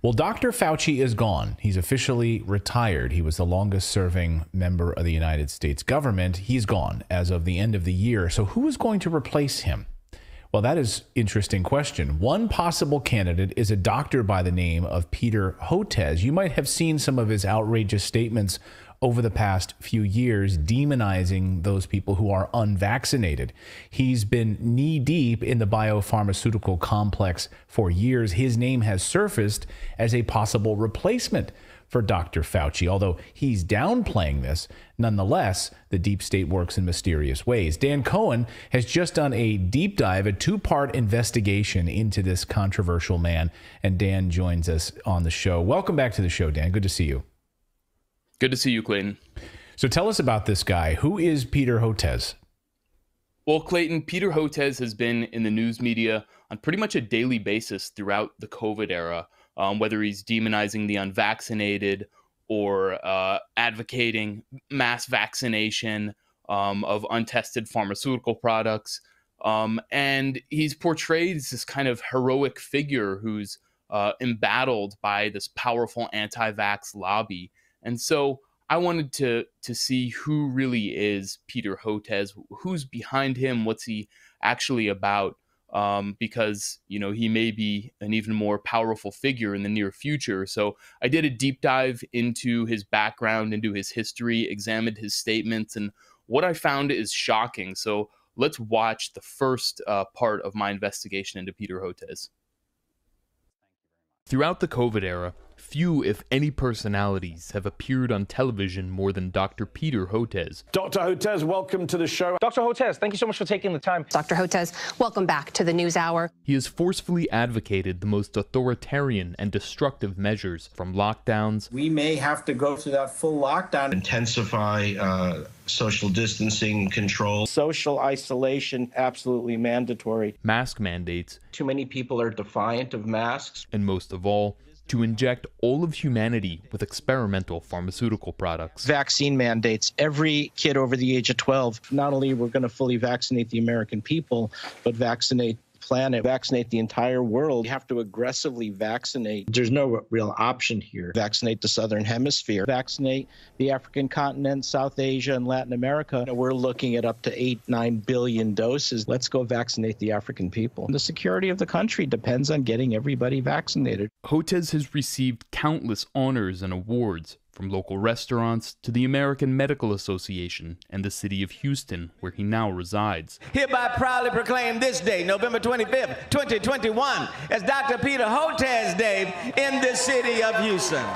Well, Dr. Fauci is gone. He's officially retired. He was the longest serving member of the United States government. He's gone as of the end of the year. So who is going to replace him? Well, that is an interesting question. One possible candidate is a doctor by the name of Peter Hotez. You might have seen some of his outrageous statements over the past few years, demonizing those people who are unvaccinated. He's been knee-deep in the biopharmaceutical complex for years. His name has surfaced as a possible replacement for Dr. Fauci, although he's downplaying this. Nonetheless, the deep state works in mysterious ways. Dan Cohen has just done a deep dive, a two-part investigation into this controversial man, and Dan joins us on the show. Welcome back to the show, Dan. Good to see you. Good to see you, Clayton. So tell us about this guy. Who is Peter Hotez? Well, Clayton, Peter Hotez has been in the news media on pretty much a daily basis throughout the COVID era, whether he's demonizing the unvaccinated or advocating mass vaccination of untested pharmaceutical products. And he's portrayed as this kind of heroic figure who's embattled by this powerful anti-vax lobby. And so I wanted to see who really is Peter Hotez, who's behind him, what's he actually about, because, you know, he may be an even more powerful figure in the near future. So I did a deep dive into his background, into his history, examined his statements, and what I found is shocking. So let's watch the first part of my investigation into Peter Hotez. Throughout the COVID era, few, if any, personalities have appeared on television more than Dr. Peter Hotez. Dr. Hotez, welcome to the show. Dr. Hotez, thank you so much for taking the time. Dr. Hotez, welcome back to the NewsHour. He has forcefully advocated the most authoritarian and destructive measures, from lockdowns. We may have to go through that full lockdown. Intensify social distancing control. Social isolation, absolutely mandatory. Mask mandates. Too many people are defiant of masks. And most of all, to inject all of humanity with experimental pharmaceutical products. Vaccine mandates. Every kid over the age of 12, not only we're going to fully vaccinate the American people, but vaccinate the planet, vaccinate the entire world. You have to aggressively vaccinate. There's no real option here. Vaccinate the Southern Hemisphere. Vaccinate the African continent, South Asia, and Latin America. We're looking at up to 8-9 billion doses. Let's go vaccinate the African people. The security of the country depends on getting everybody vaccinated. Hotez has received countless honors and awards, from local restaurants to the American Medical Association and the city of Houston, where he now resides. Hereby proudly proclaim this day, November 25th, 2021, as Dr. Peter Hotez Day in the city of Houston.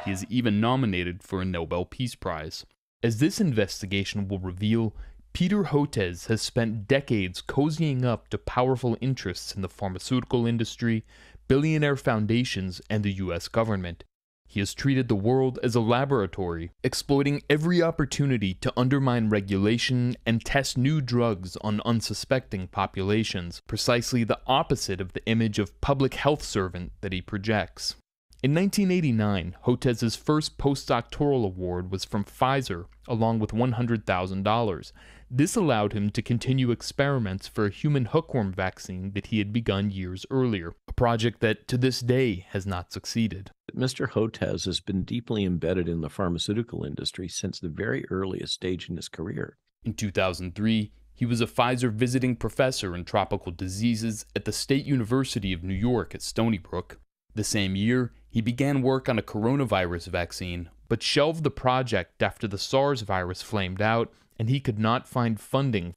He is even nominated for a Nobel Peace Prize. As this investigation will reveal, Peter Hotez has spent decades cozying up to powerful interests in the pharmaceutical industry, billionaire foundations, and the U.S. government. He has treated the world as a laboratory, exploiting every opportunity to undermine regulation and test new drugs on unsuspecting populations, precisely the opposite of the image of public health servant that he projects. In 1989, Hotez's first postdoctoral award was from Pfizer, along with $100,000. This allowed him to continue experiments for a human hookworm vaccine that he had begun years earlier, a project that to this day has not succeeded. Mr. Hotez has been deeply embedded in the pharmaceutical industry since the very earliest stage in his career. In 2003, he was a Pfizer visiting professor in tropical diseases at the State University of New York at Stony Brook. The same year, he began work on a coronavirus vaccine, but shelved the project after the SARS virus flamed out and he could not find funding.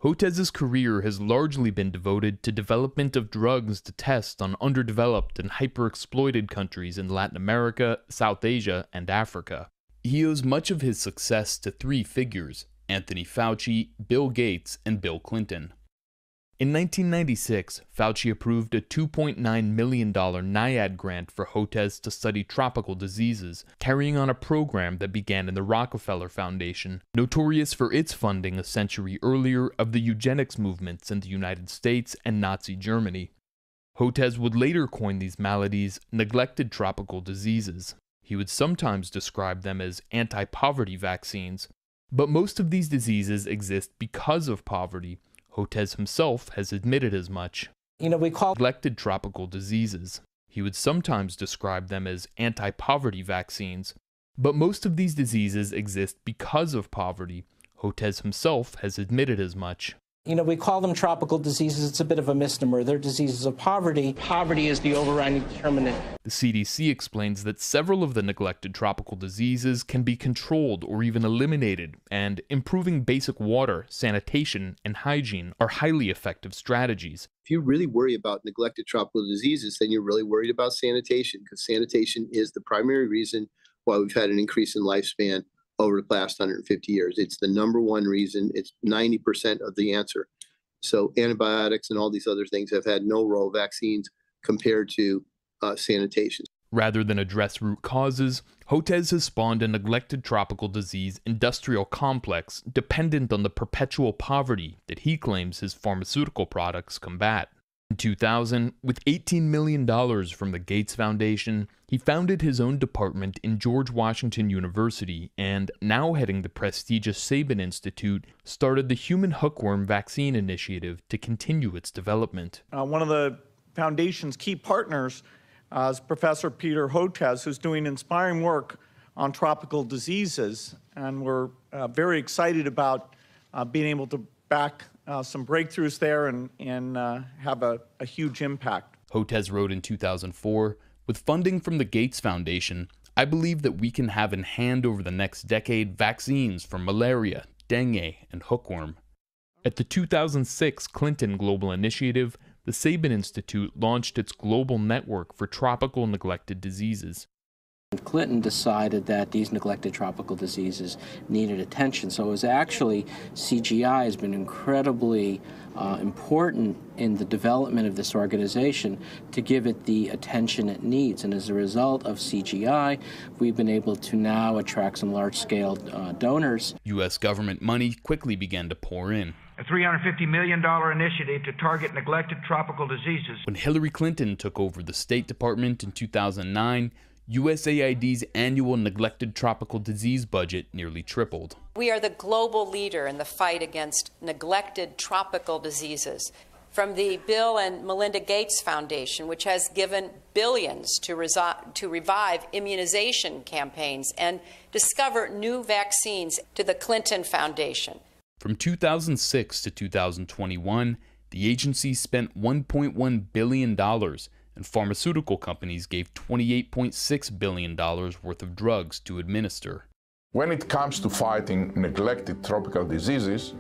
Hotez's career has largely been devoted to development of drugs to test on underdeveloped and hyper-exploited countries in Latin America, South Asia, and Africa. He owes much of his success to three figures: Anthony Fauci, Bill Gates, and Bill Clinton. In 1996, Fauci approved a $2.9 million NIAID grant for Hotez to study tropical diseases, carrying on a program that began in the Rockefeller Foundation, notorious for its funding a century earlier of the eugenics movements in the United States and Nazi Germany. Hotez would later coin these maladies neglected tropical diseases. He would sometimes describe them as anti-poverty vaccines. But most of these diseases exist because of poverty. Hotez himself has admitted as much. We call neglected tropical diseases. He would sometimes describe them as anti-poverty vaccines. But most of these diseases exist because of poverty. Hotez himself has admitted as much. You know, we call them tropical diseases. It's a bit of a misnomer. They're diseases of poverty. Poverty is the overriding determinant. The CDC explains that several of the neglected tropical diseases can be controlled or even eliminated, and improving basic water, sanitation, and hygiene are highly effective strategies. If you really worry about neglected tropical diseases, then you're really worried about sanitation, because sanitation is the primary reason why we've had an increase in lifespan over the last 150 years. It's the number one reason. It's 90% of the answer. So antibiotics and all these other things have had no role. Vaccines compared to sanitation. Rather than address root causes, Hotez has spawned a neglected tropical disease industrial complex dependent on the perpetual poverty that he claims his pharmaceutical products combat. In 2000, with $18 million from the Gates Foundation, he founded his own department in George Washington University and, now heading the prestigious Sabin Institute, started the Human Hookworm Vaccine Initiative to continue its development. One of the foundation's key partners is Professor Peter Hotez, who's doing inspiring work on tropical diseases, and we're very excited about being able to back some breakthroughs there and have a huge impact. Hotez wrote in 2004, "With funding from the Gates Foundation, I believe that we can have in hand over the next decade vaccines for malaria, dengue, and hookworm." At the 2006 Clinton Global Initiative, the Sabin Institute launched its global network for tropical neglected diseases. Clinton decided that these neglected tropical diseases needed attention. So it was actually, CGI has been incredibly important in the development of this organization to give it the attention it needs. And as a result of CGI, we've been able to now attract some large-scale donors. U.S. government money quickly began to pour in. A $350 million initiative to target neglected tropical diseases. When Hillary Clinton took over the State Department in 2009, USAID's annual neglected tropical disease budget nearly tripled. We are the global leader in the fight against neglected tropical diseases. From the Bill and Melinda Gates Foundation, which has given billions to revive immunization campaigns and discover new vaccines, to the Clinton Foundation. From 2006 to 2021, the agency spent $1.1 billion, and pharmaceutical companies gave $28.6 billion worth of drugs to administer. When it comes to fighting neglected tropical diseases,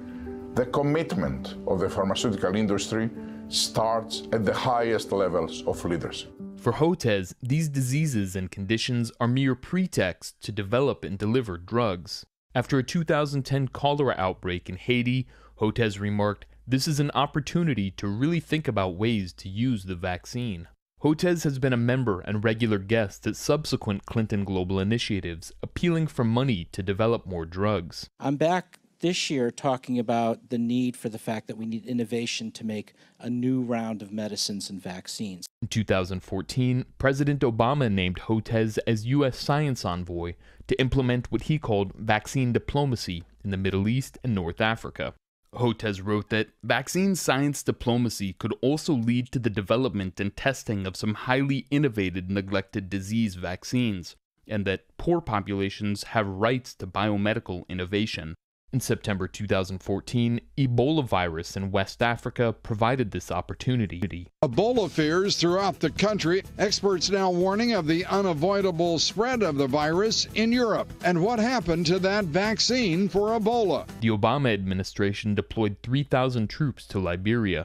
the commitment of the pharmaceutical industry starts at the highest levels of leadership. For Hotez, these diseases and conditions are mere pretexts to develop and deliver drugs. After a 2010 cholera outbreak in Haiti, Hotez remarked, "This is an opportunity to really think about ways to use the vaccine." Hotez has been a member and regular guest at subsequent Clinton Global Initiatives, appealing for money to develop more drugs. I'm back this year talking about the need for the fact that we need innovation to make a new round of medicines and vaccines. In 2014, President Obama named Hotez as U.S. science envoy to implement what he called vaccine diplomacy in the Middle East and North Africa. Hotez wrote that vaccine science diplomacy could also lead to the development and testing of some highly innovative neglected disease vaccines, and that poor populations have rights to biomedical innovation. In September 2014, Ebola virus in West Africa provided this opportunity. Ebola fears throughout the country. Experts now warning of the unavoidable spread of the virus in Europe. And what happened to that vaccine for Ebola? The Obama administration deployed 3,000 troops to Liberia.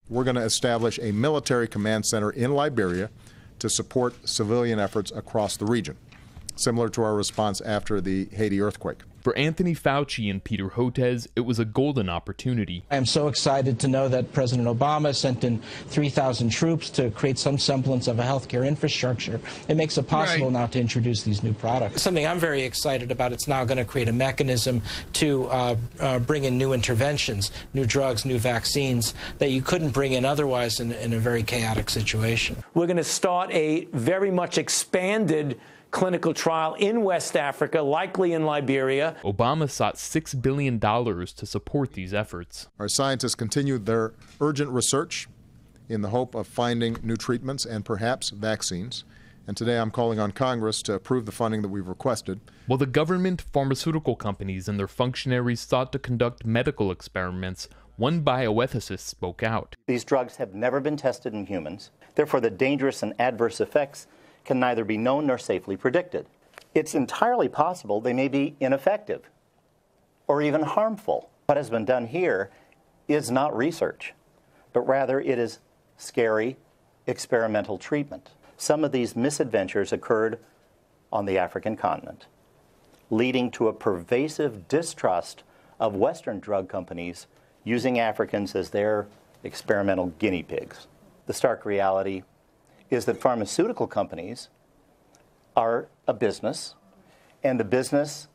We're going to establish a military command center in Liberia to support civilian efforts across the region, similar to our response after the Haiti earthquake. For Anthony Fauci and Peter Hotez, it was a golden opportunity. I am so excited to know that President Obama sent in 3,000 troops to create some semblance of a healthcare infrastructure. It makes it possible now to introduce these new products. Something I'm very excited about. It's now going to create a mechanism to bring in new interventions, new drugs, new vaccines that you couldn't bring in otherwise in a very chaotic situation. We're going to start a very much expanded clinical trial in West Africa, likely in Liberia. Obama sought $6 billion to support these efforts. Our scientists continued their urgent research in the hope of finding new treatments and perhaps vaccines. And today I'm calling on Congress to approve the funding that we've requested. While the government, pharmaceutical companies, and their functionaries sought to conduct medical experiments, one bioethicist spoke out. These drugs have never been tested in humans. Therefore, the dangerous and adverse effects can neither be known nor safely predicted. It's entirely possible they may be ineffective or even harmful. What has been done here is not research, but rather it is scary experimental treatment. Some of these misadventures occurred on the African continent, leading to a pervasive distrust of Western drug companies using Africans as their experimental guinea pigs. The stark reality is that pharmaceutical companies are a business, and the business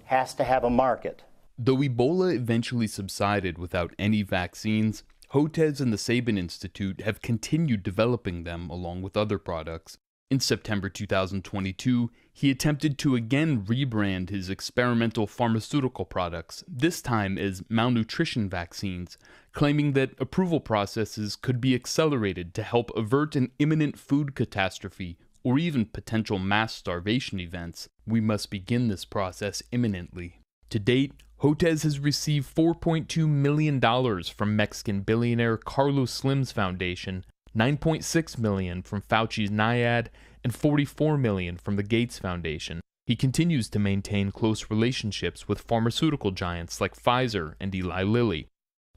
has to have a market. Though Ebola eventually subsided without any vaccines, Hotez and the Sabin Institute have continued developing them along with other products. In September 2022, he attempted to again rebrand his experimental pharmaceutical products, this time as malnutrition vaccines, claiming that approval processes could be accelerated to help avert an imminent food catastrophe or even potential mass starvation events. We must begin this process imminently. To date, Hotez has received $4.2 million from Mexican billionaire Carlos Slim's foundation, $9.6 million from Fauci's NIAID, and $44 million from the Gates Foundation. He continues to maintain close relationships with pharmaceutical giants like Pfizer and Eli Lilly.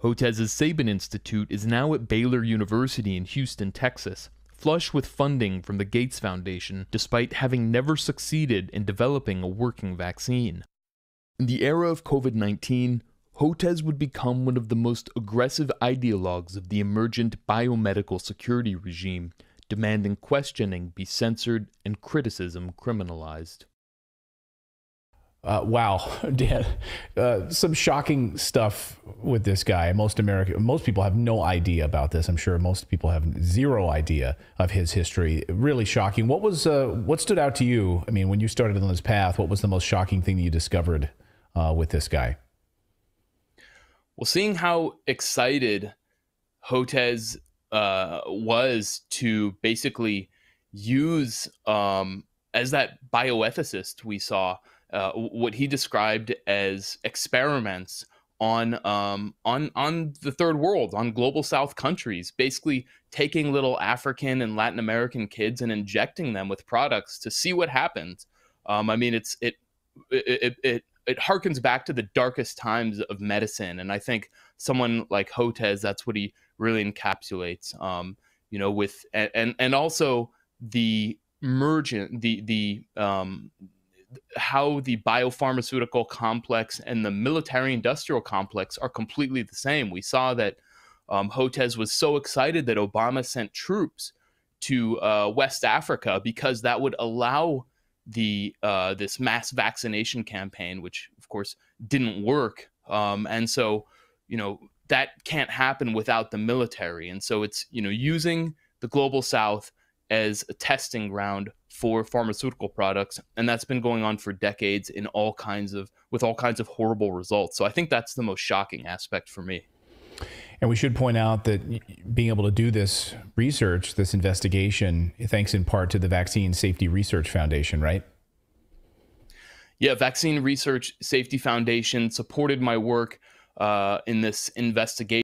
Hotez's Sabin Institute is now at Baylor University in Houston, Texas, flush with funding from the Gates Foundation, despite having never succeeded in developing a working vaccine. In the era of COVID-19, Hotez would become one of the most aggressive ideologues of the emergent biomedical security regime, demanding questioning be censored and criticism criminalized. Wow, Dan, some shocking stuff with this guy. Most people have no idea about this. I'm sure most people have zero idea of his history. Really shocking. What stood out to you? I mean, when you started on this path, what was the most shocking thing that you discovered with this guy? Well, seeing how excited Hotez was to basically use, as that bioethicist we saw, what he described as experiments on the third world, on global South countries, basically taking little African and Latin American kids and injecting them with products to see what happens. I mean, it harkens back to the darkest times of medicine, and I think someone like Hotez, that's what he really encapsulates. You know, with and also the emergent how the biopharmaceutical complex and the military-industrial complex are completely the same. We saw that Hotez was so excited that Obama sent troops to West Africa because that would allow this mass vaccination campaign, which of course didn't work. And so, you know, that can't happen without the military. And so it's, you know, using the global South as a testing ground for pharmaceutical products, and that's been going on for decades with all kinds of horrible results. So I think that's the most shocking aspect for me. And we should point out that being able to do this research, this investigation, thanks in part to the Vaccine Safety Research Foundation, right? Yeah, Vaccine Research Safety Foundation supported my work in this investigation.